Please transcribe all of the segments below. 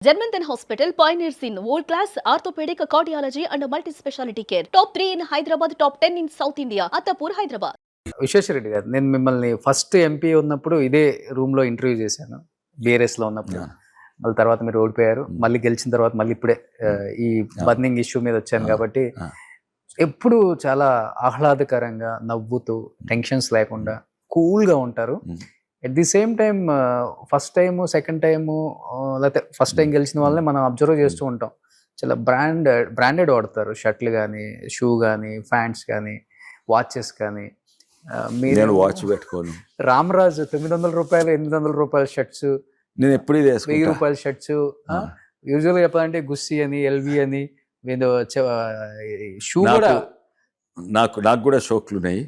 Germanton Hospital pioneers in world-class orthopedic cardiology and multi-specialty care. Top 3 in Hyderabad, top 10 in South India. Attapur, Hyderabad. Vishweshwar Reddy గారు, నేను మిమ్మల్ని first MP ఉన్నప్పుడు ఇదే రూమ్లో interview చేశాను, బీఆర్ఎస్లో ఉన్నప్పుడు. మళ్ళీ తర్వాత మీరు ఓడిపోయారు, మళ్ళీ గెలిచిన తర్వాత మళ్ళీ ఇప్పుడే ఈ బర్నింగ్ ఇష్యూ మీద వచ్చాను. కాబట్టి ఎప్పుడు చాలా ఆహ్లాదకరంగా నవ్వుతూ టెన్షన్స్ లేకుండా కూల్గా ఉంటారు. At the same time first time second time లేకపోతే ఫస్ట్ టైం గెలిచిన వాళ్ళని మనం అబ్జర్వ్ చేస్తూ ఉంటాం. చాలా బ్రాండెడ్ వాడతారు, షర్ట్లు కానీ, షూ కానీ, ప్యాంట్స్ కానీ, వాచెస్ కానీ. నేను వాచ్ పెట్టుకోను. రామరాజు 900 రూపాయలు 800 రూపాయల షర్ట్స్, నేను ఎప్పుడు 1000 రూపాయల షర్ట్స్. యూజువల్గా చెప్పాలంటే గుస్సీ అని, ఎల్వి అని, షూ కూడా. నాకు కూడా షోక్లు ఉన్నాయి.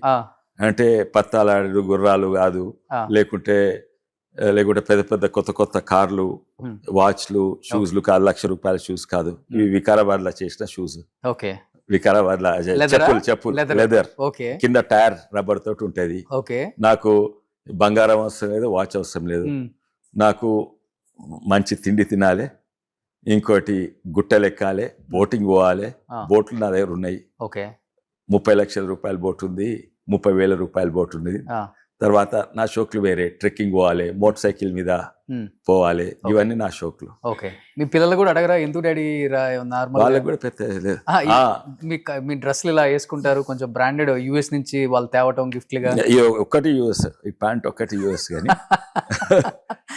అంటే పత్తాలాడు గుర్రాలు కాదు, లేకుంటే పెద్ద పెద్ద కొత్త కార్లు, వాచ్లు, షూస్లు కాదు, ₹1,00,000 షూస్ కాదు. ఇవి వికారాబాద్ లో చేసిన షూస్. ఓకే, వికారాబాద్ లో చెప్పులు లెదర్, కింద టైర్ రబ్బర్ తోటి ఉంటది. నాకు బంగారం అవసరం లేదు, వాచ్ అవసరం లేదు. నాకు మంచి తిండి తినాలి, ఇంకోటి గుట్టలు ఎక్కాలి, బోటింగ్ పోవాలి. బోట్లు నా దగ్గర ఉన్నాయి. 30 లక్షల రూపాయల బోట్ ఉంది, 30,000 రూపాయల బోట్ ఉంది. తర్వాత నా షోక్లు వేరే, ట్రెక్కింగ్ పోవాలి, మోటార్ సైకిల్ మీద పోవాలి. ఇవన్నీ నా షోక్లు. మీ పిల్లలు కూడా అడగరా, ఎందుకు డాడీ వాళ్ళకి కూడా పెద్ద మీ డ్రెస్లు ఇలా వేసుకుంటారు, కొంచెం బ్రాండెడ్, యుఎస్ నుంచి వాళ్ళు తేవటం గిఫ్ట్లుగా? ఒక్కటి యుఎస్, ఈ ప్యాంట్ ఒక్కటి యుఎస్ కానీ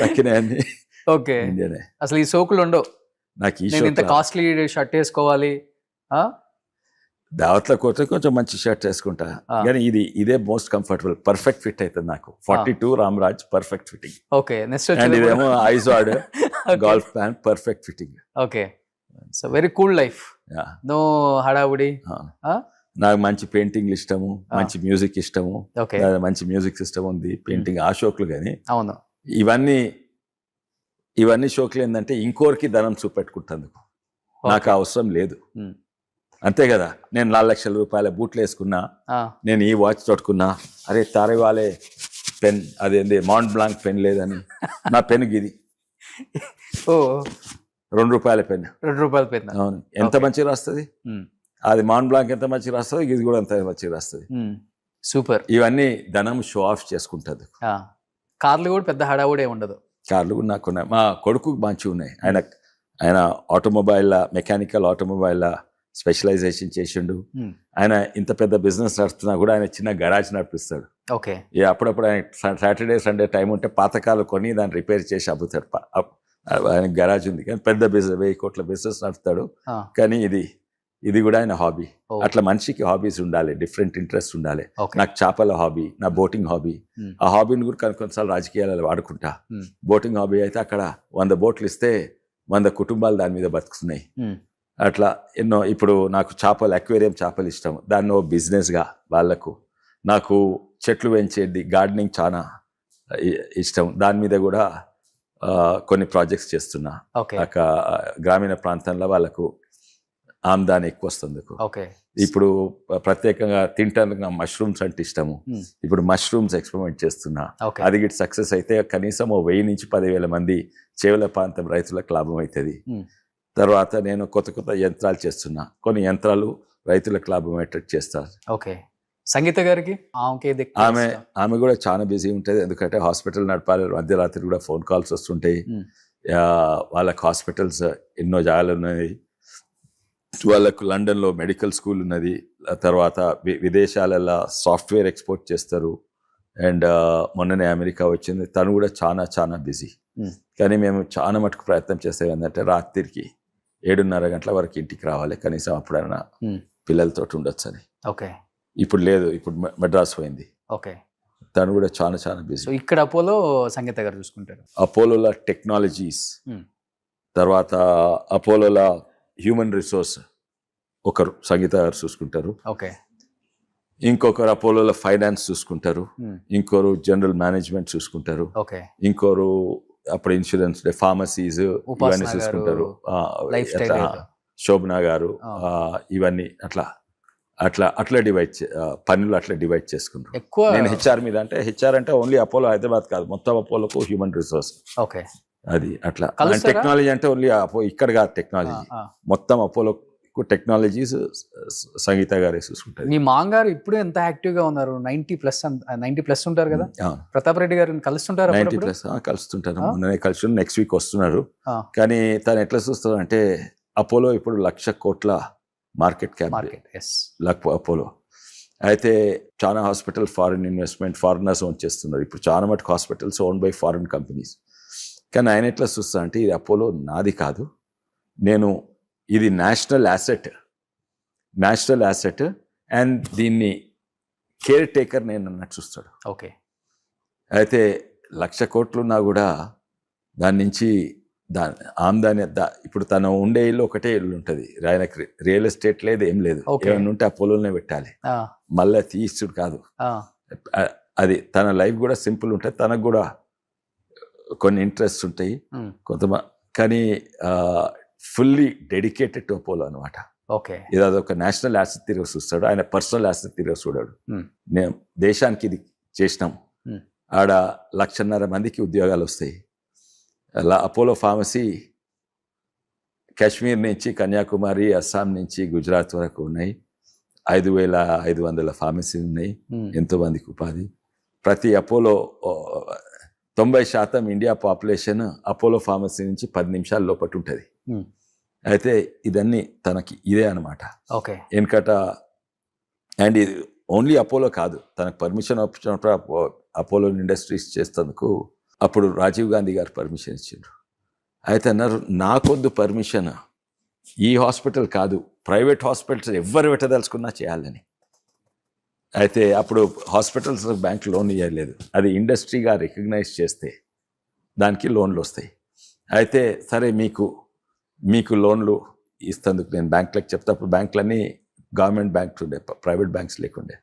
తక్కినాయన్ని ఓకే. అసలు ఈ సోకులు ఉండవు నాకు. ఇంత కాస్ట్లీ షర్ట్ వేసుకోవాలి, దావత్లో కోతే కొంచెం మంచి షర్ట్ వేసుకుంటా. కానీ ఇదే మోస్ట్ కంఫర్టబుల్, పర్ఫెక్ట్ ఫిట్ అవుతుంది నాకు. 42 Ramraj perfect fitting. Okay, next ఇదేమో Izod golf pant perfect fitting. Okay, so very cool life, no హడావుడి. నాకు మంచి పెయింటింగ్ ఇష్టము, మంచి మ్యూజిక్ ఇష్టము, మంచి మ్యూజిక్ సిస్టమ్ ఉంది, పెయింటింగ్ ఆ షోక్లు. కానీ అవును, ఇవన్నీ షోక్లు ఏంటంటే ఇంకోరికి ధనం చూపెట్టుకుంటందుకు. నాకు అవసరం లేదు, అంతే కదా. నేను 4 లక్షల రూపాయల బూట్లు వేసుకున్నా, నేను ఈ వాచ్ తొట్టుకున్నా, అరే తారే వాళ్ళే పెన్, అదేంది మౌంట్ బ్లాంక్ పెన్ లేదని నా పెన్ గిది. ఓ, ₹2 పెన్. పెన్. అవును, ఎంత మంచిగా రాస్తుంది అది. మౌంట్ బ్లాంక్ ఎంత మంచిగా రాస్తుంది, ఇది కూడా అంత మంచిగా రాస్తుంది. సూపర్. ఇవన్నీ ధనం షో ఆఫ్ చేసుకుంటుంది. కార్లు కూడా పెద్ద హడావుడే ఉండదు. కార్లు కూడా నాకున్నాయి, మా కొడుకు మంచిగా ఉన్నాయి. ఆయన ఆటోమొబైల్, మెకానికల్ ఆటోమొబైల్ స్పెషలైజేషన్ చేసిండు. ఆయన ఇంత పెద్ద బిజినెస్ నడుస్తున్నా కూడా ఆయన చిన్న గరాజ్ నడిపిస్తాడు. అప్పుడప్పుడు ఆయన సాటర్డే సండే టైం ఉంటే పాతకాలు కొని దాన్ని రిపేర్ చేసి అమ్ముతాడు. ఆయన గరాజ్ ఉంది, కానీ పెద్ద బిజినెస్ 1000 కోట్ల బిజినెస్ నడుపుతాడు. కానీ ఇది కూడా ఆయన హాబీ. అట్లా మనిషికి హాబీస్ ఉండాలి, డిఫరెంట్ ఇంట్రెస్ట్ ఉండాలి. నాకు చేపల హాబీ, నా బోటింగ్ హాబీ. ఆ హాబీని కూడా కొన్నిసార్లు రాజకీయాలలో వాడుకుంటా. బోటింగ్ హాబీ అయితే అక్కడ 100 బోట్లు ఇస్తే 100 కుటుంబాలు దాని మీద బతుకుతున్నాయి. అట్లా ఎన్నో. ఇప్పుడు నాకు చేపలు, అక్వేరియం చేపలు ఇష్టం, దాన్ని బిజినెస్గా వాళ్ళకు. నాకు చెట్లు పెంచేది, గార్డెనింగ్ చాలా ఇష్టం, దాని మీద కూడా కొన్ని ప్రాజెక్ట్స్ చేస్తున్నా. గ్రామీణ ప్రాంతంలో వాళ్ళకు ఆమ్దాని ఎక్కువ వస్తుంది. ఇప్పుడు ప్రత్యేకంగా తింటానికి మష్రూమ్స్ అంటే ఇష్టము. ఇప్పుడు మష్రూమ్స్ ఎక్స్పెరిమెంట్ చేస్తున్నా. అది గిట్ సక్సెస్ అయితే కనీసం 1000 నుంచి 10,000 మంది చేవల ప్రాంతం రైతులకు లాభం అవుతుంది. తర్వాత నేను కొత్త యంత్రాలు చేస్తున్నా, కొన్ని యంత్రాలు రైతులకు లాభం అయ్యేటట్టు చేస్తారు. సంగీత గారికి ఆమె కూడా చాలా బిజీ ఉంటుంది, ఎందుకంటే హాస్పిటల్ నడపాలి, మధ్యరాత్రి కూడా ఫోన్ కాల్స్ వస్తుంటాయి. వాళ్ళకి హాస్పిటల్స్ ఎన్నో జాగాలు ఉన్నాయి. వాళ్ళకు లండన్లో మెడికల్ స్కూల్ ఉన్నది. తర్వాత విదేశాలలో సాఫ్ట్వేర్ ఎక్స్పోర్ట్ చేస్తారు. అండ్ మొన్ననే అమెరికా వచ్చింది. తను కూడా చాలా బిజీ. కానీ మేము చాలా మటుకు ప్రయత్నం చేసేవి ఏంటంటే రాత్రికి 7:30 గంటల వరకు ఇంటికి రావాలి, కనీసం అప్పుడైనా పిల్లలతో ఉండొచ్చు అని. ఇప్పుడు లేదు, ఇప్పుడు మద్రాసు పోయింది. తను కూడా చాలా బిజీ. ఇక్కడ అపోలో సంగీత గారు చూసుకుంటారు. అపోలోలో టెక్నాలజీస్, తర్వాత అపోలోలో హ్యూమన్ రిసోర్స్ ఒకరు సంగీత గారు చూసుకుంటారు. ఇంకొకరు అపోలోలో ఫైనాన్స్ చూసుకుంటారు. ఇంకొకరు జనరల్ మేనేజ్మెంట్ చూసుకుంటారు. ఇంకొకరు అప్పుడు ఇన్సూరెన్స్, ఫార్మసీస్ ఇవన్నీ చూసుకుంటారు. శోభనా గారు ఇవన్నీ అట్లా డివైడ్, పనులు అట్లా డివైడ్ చేసుకుంటారు. నేను హెచ్ఆర్ మీద, అంటే హెచ్ఆర్ అంటే ఓన్లీ అపోలో హైదరాబాద్ కాదు, మొత్తం అపోలోకు హ్యూమన్ రిసోర్స్. అది అట్లా కలుస్తారా? టెక్నాలజీ అంటే ఓన్లీ ఇక్కడ కాదు టెక్నాలజీ, మొత్తం అపోలో టెక్నాలజీస్ సంగీత గారే చూసుకుంటారు. మీ మాంగారు ఇప్పుడు ఎంత యాక్టివ్ గా ఉన్నారు? 90+ ఉంటారు కదా. ప్రతాప్ రెడ్డి గారిని కలుస్తుంటారు 90+ కలుస్తుంటారు. మొన్ననే కలిసి నెక్స్ట్ వీక్ వస్తున్నారు. ఆ. కానీ తను ఎట్లా చూస్తారు అంటే అపోలో ఇప్పుడు 1,00,000 కోట్ల మార్కెట్ క్యాప్ అపోలో. అయితే చాలా hospital foreign investment foreigners own చేస్తున్నారు. ఇప్పుడు చాలా మటుకు hospitals own by foreign companies. కానీ ఆయన ఎట్లా చూస్తా అంటే ఇది అపోలో నాది కాదు, ఇది నేషనల్ యాసెట్ అండ్ దీన్ని కేర్ టేకర్ నేను అన్నట్టు చూస్తాడు. ఓకే. అయితే 1,00,000 కోట్లున్నా కూడా దాని నుంచి ఆమ్దాని ఇప్పుడు తను ఉండే ఇల్లు ఒకటే ఇల్లు ఉంటుంది. ఆయనకి రియల్ ఎస్టేట్ లేదు, ఏం లేదు. ఏమైనా ఉంటే అపోలోనే పెట్టాలి, మళ్ళీ తీస్తుడు కాదు. అది తన లైఫ్ కూడా సింపుల్ ఉంటుంది. తనకు కూడా కొన్ని ఇంట్రెస్ట్ ఉంటాయి కొంతమంది, కానీ ఫుల్లీ డెడికేటెడ్ టు అపోలో అనమాట. ఓకే. ఇది అదొక నేషనల్ యాసెట్ తిరిగి చూస్తాడు, ఆయన పర్సనల్ యాసెట్ తిరిగి చూడాడు. నేను దేశానికి ఇది చేసినాం, ఆడ 1,50,000 మందికి ఉద్యోగాలు వస్తాయి. అలా అపోలో ఫార్మసీ కాశ్మీర్ నుంచి కన్యాకుమారి, అస్సాం నుంచి గుజరాత్ వరకు ఉన్నాయి. 5,500 ఫార్మసీలు ఉన్నాయి, ఎంతో మందికి ఉపాధి. ప్రతి Apollo 90% India population Apollo pharmacy నుంచి 10 నిమిషాల లోపల ఉంటుంది. అయితే ఇదన్నీ తనకి ఇదే అనమాట. ఓకే. వెనకట అండ్ ఇది ఓన్లీ అపోలో కాదు, తనకు పర్మిషన్ వచ్చినప్పుడు అపోలో ఇండస్ట్రీస్ చేసేందుకు అప్పుడు రాజీవ్ గాంధీ గారు పర్మిషన్ ఇచ్చిండ్రు. అయితే అన్నారు నాకొద్దు పర్మిషన్, ఈ హాస్పిటల్ కాదు ప్రైవేట్ హాస్పిటల్స్ ఎవరు పెట్టదలుచుకున్నా చేయాలని. అయితే అప్పుడు హాస్పిటల్స్ బ్యాంక్ లోన్ ఇవ్వలేదు, అది ఇండస్ట్రీగా రికగ్నైజ్ చేస్తే దానికి లోన్లు వస్తాయి. అయితే సరే మీకు లోన్లు ఇస్తందుకు నేను బ్యాంకులకు చెప్తే అప్పుడు బ్యాంకులన్నీ గవర్నమెంట్ బ్యాంక్స్ ఉండే, ప్రైవేట్ బ్యాంక్స్ లేకుండే.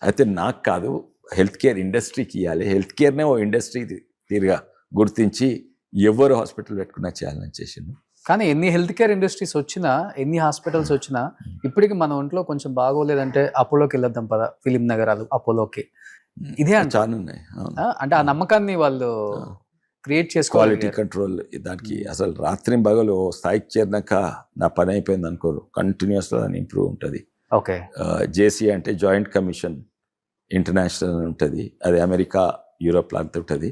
అయితే నాకు కాదు, హెల్త్ కేర్ ఇండస్ట్రీకి ఇవ్వాలి, హెల్త్ కేర్నే ఓ ఇండస్ట్రీ తీరుగా గుర్తించి ఎవరు హాస్పిటల్ పెట్టుకున్నా చేయాలని చేసిండు. కానీ ఎన్ని హెల్త్ కేర్ ఇండస్ట్రీస్ వచ్చినా, ఎన్ని హాస్పిటల్స్ వచ్చినా ఇప్పటికి మన ఒంట్లో కొంచెం బాగోలేదంటే అపోలోకి వెళ్ళొద్దాం పద, ఫిలిం నగరాలు అపోలోకి. ఇదే చాలా ఉన్నాయి. అంటే ఆ నమ్మకాన్ని వాళ్ళు క్రియేట్ చేసుకోవాలి. క్వాలిటీ కంట్రోల్ దానికి అసలు రాత్రి పగలు స్థాయికి చేరినాక నా పని అయిపోయింది అనుకోరు, కంటిన్యూస్గా దాన్ని ఇంప్రూవ్ ఉంటుంది. ఓకే. జేసీ అంటే జాయింట్ కమిషన్ ఇంటర్నేషనల్ ఉంటుంది, అది అమెరికా యూరోప్ లాంటి ఉంటుంది.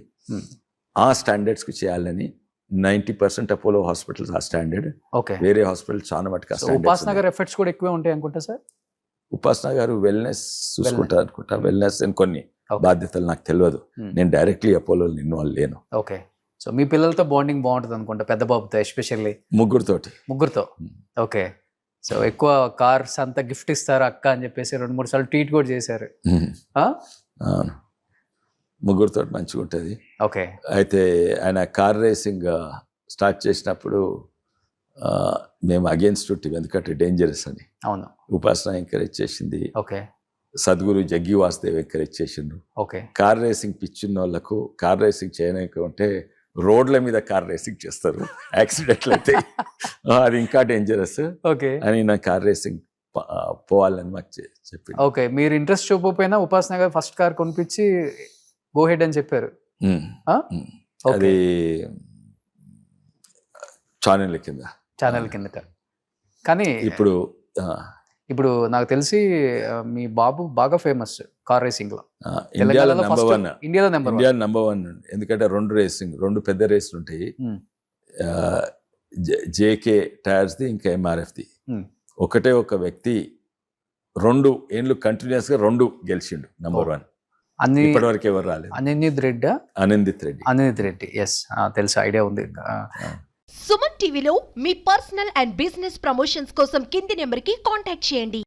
ఆ స్టాండర్డ్స్కి చేయాలని 90% అపోలో హాస్పిటల్స్ ఆ స్టాండర్డ్. ఓకే. వేరే హాస్పిటల్ చాలా మటుకు ఉపాసన గారి ఎఫర్ట్స్ కూడా ఎక్కువే ఉంటాయి అనుకుంటా సార్. ఉపాసన గారు వెల్నెస్ చూసుకుంటారు అనుకుంటా, వెల్నెస్ అని కొన్ని బాధ్యతలు నాకు తెలియదు, నేను డైరెక్ట్లీ అపోలో ఇన్వాల్వ్ లేను. ఓకే. సో మీ పిల్లలతో బాండింగ్ బాగుంటుంది అనుకుంటా, పెద్ద బాబుతో ఎస్పెషల్లీ. ముగ్గురుతో. ఓకే. సో ఎక్కువ కార్స్ అంతా గిఫ్ట్ ఇస్తారు అక్క అని చెప్పేసి 2-3 సార్లు ట్వీట్ కూడా చేశారు. అవును, ముగ్గురితో మంచిగా ఉంటుంది. ఓకే. అయితే ఆయన కార్ రేసింగ్ స్టార్ట్ చేసినప్పుడు మేము అగేన్స్ట్ ఉంటుంది, ఎందుకంటే డేంజరస్ అని. అవును. ఉపాసన ఎంకరేజ్ చేసింది. ఓకే. సద్గురు జగ్గి వాసుదేవ్ ఎంకరేజ్ చేసిండు. ఓకే. కార్ రేసింగ్ పిచ్చిన వాళ్ళకు కార్ రేసింగ్ చేయడానికి ఉంటే రోడ్ల మీద కార్ రేసింగ్ చేస్తారు, యాక్సిడెంట్లు అయితే అది ఇంకా డేంజరస్. ఓకే. అని నా కార్ రేసింగ్ పోవాలని మాకు చెప్పింది. ఓకే. మీరు ఇంట్రెస్ట్ చూపకపోయినా ఉపాసన గారు ఫస్ట్ కార్ కొనిపించి గో హెడ్ అని చెప్పారు. అది ఛానల్ కిందట. కానీ ఇప్పుడు నాకు తెలిసి మీ బాబు బాగా ఫేమస్ కార్ రేసింగ్ లో. ఇండియాలో నెంబర్ 1. ఎందుకంటే 2 పెద్ద రేసులు ఉంటాయి, జేకే టైర్స్ ది ఇంకా MRF ది. ఒకటే ఒక వ్యక్తి 2 ఏళ్ళు కంటిన్యూస్ గా 2 గెలిచిండు నెంబర్ 1. ఇప్పటివరకు ఎవరు రాలేదు. అనిందిత్ రెడ్డి. ఎస్, తెలుసు, ఐడియా ఉంది. సుమన్ టీవీలో మీ పర్సనల్ అండ్ బిజినెస్ ప్రమోషన్స్ కోసం కింది నెంబర్కి కాంటాక్ట్ చేయండి.